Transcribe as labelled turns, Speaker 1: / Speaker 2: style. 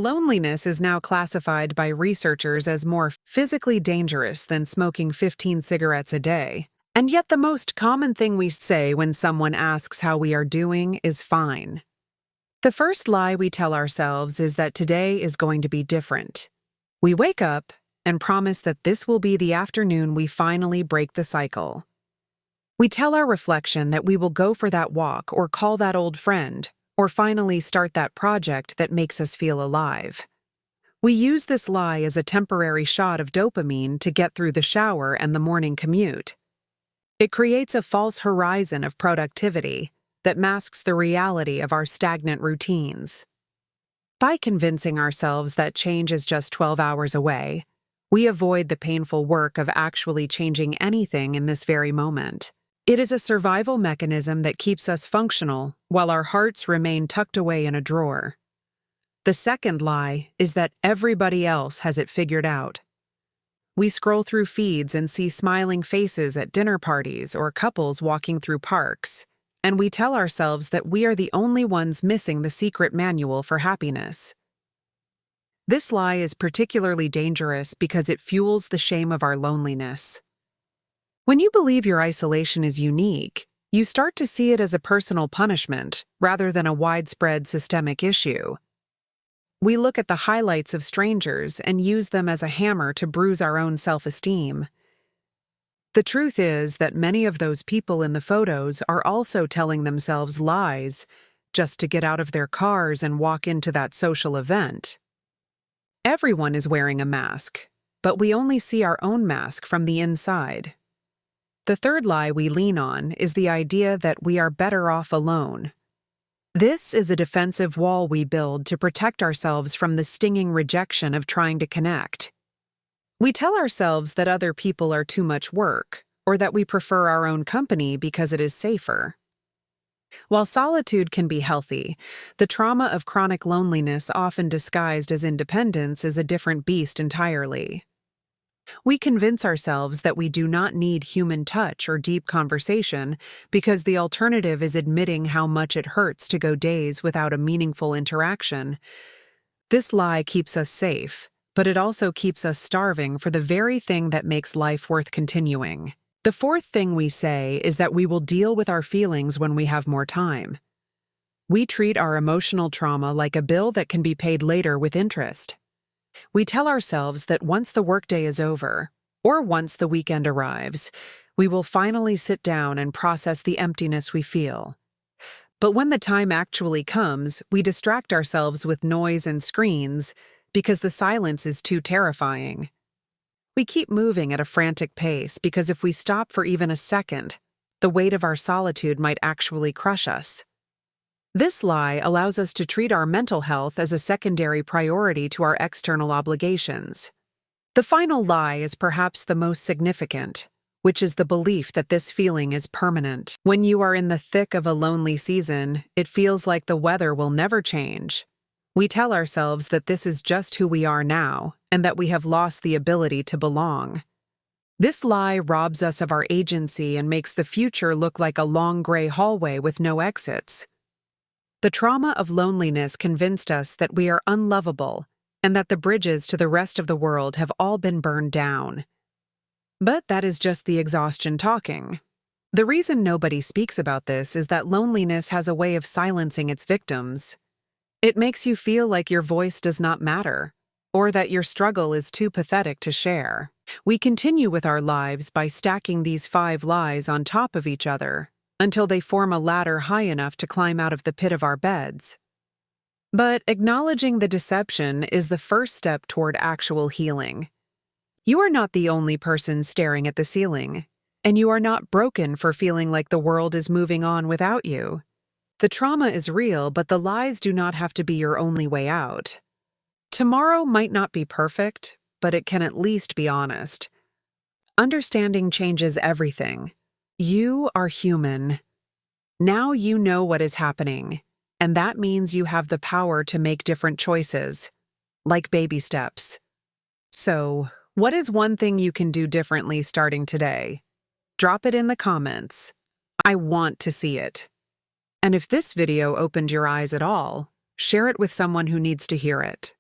Speaker 1: Loneliness is now classified by researchers as more physically dangerous than smoking 15 cigarettes a day. And yet the most common thing we say when someone asks how we are doing is fine. The first lie we tell ourselves is that today is going to be different. We wake up and promise that this will be the afternoon we finally break the cycle. We tell our reflection that we will go for that walk or call that old friend, or finally start that project that makes us feel alive. We use this lie as a temporary shot of dopamine to get through the shower and the morning commute. It creates a false horizon of productivity that masks the reality of our stagnant routines. By convincing ourselves that change is just 12 hours away, we avoid the painful work of actually changing anything in this very moment. It is a survival mechanism that keeps us functional while our hearts remain tucked away in a drawer. The second lie is that everybody else has it figured out. We scroll through feeds and see smiling faces at dinner parties or couples walking through parks, and we tell ourselves that we are the only ones missing the secret manual for happiness. This lie is particularly dangerous because it fuels the shame of our loneliness. When you believe your isolation is unique, you start to see it as a personal punishment rather than a widespread systemic issue. We look at the highlights of strangers and use them as a hammer to bruise our own self-esteem. The truth is that many of those people in the photos are also telling themselves lies just to get out of their cars and walk into that social event. Everyone is wearing a mask, but we only see our own mask from the inside. The third lie we lean on is the idea that we are better off alone. This is a defensive wall we build to protect ourselves from the stinging rejection of trying to connect. We tell ourselves that other people are too much work, or that we prefer our own company because it is safer. While solitude can be healthy, the trauma of chronic loneliness, often disguised as independence, is a different beast entirely. We convince ourselves that we do not need human touch or deep conversation because the alternative is admitting how much it hurts to go days without a meaningful interaction. This lie keeps us safe, but it also keeps us starving for the very thing that makes life worth continuing. The fourth thing we say is that we will deal with our feelings when we have more time. We treat our emotional trauma like a bill that can be paid later with interest. We tell ourselves that once the workday is over, or once the weekend arrives, we will finally sit down and process the emptiness we feel. But when the time actually comes, we distract ourselves with noise and screens because the silence is too terrifying. We keep moving at a frantic pace because if we stop for even a second, the weight of our solitude might actually crush us. This lie allows us to treat our mental health as a secondary priority to our external obligations. The final lie is perhaps the most significant, which is the belief that this feeling is permanent. When you are in the thick of a lonely season, it feels like the weather will never change. We tell ourselves that this is just who we are now, and that we have lost the ability to belong. This lie robs us of our agency and makes the future look like a long gray hallway with no exits. The trauma of loneliness convinced us that we are unlovable and that the bridges to the rest of the world have all been burned down. But that is just the exhaustion talking. The reason nobody speaks about this is that loneliness has a way of silencing its victims. It makes you feel like your voice does not matter, or that your struggle is too pathetic to share. We continue with our lives by stacking these 5 lies on top of each other until they form a ladder high enough to climb out of the pit of our beds. But acknowledging the deception is the first step toward actual healing. You are not the only person staring at the ceiling, and you are not broken for feeling like the world is moving on without you. The trauma is real, but the lies do not have to be your only way out. Tomorrow might not be perfect, but it can at least be honest. Understanding changes everything. You are human. Now you know what is happening, and that means you have the power to make different choices, like baby steps. So, what is one thing you can do differently starting today? Drop it in the comments. I want to see it. And if this video opened your eyes at all, share it with someone who needs to hear it.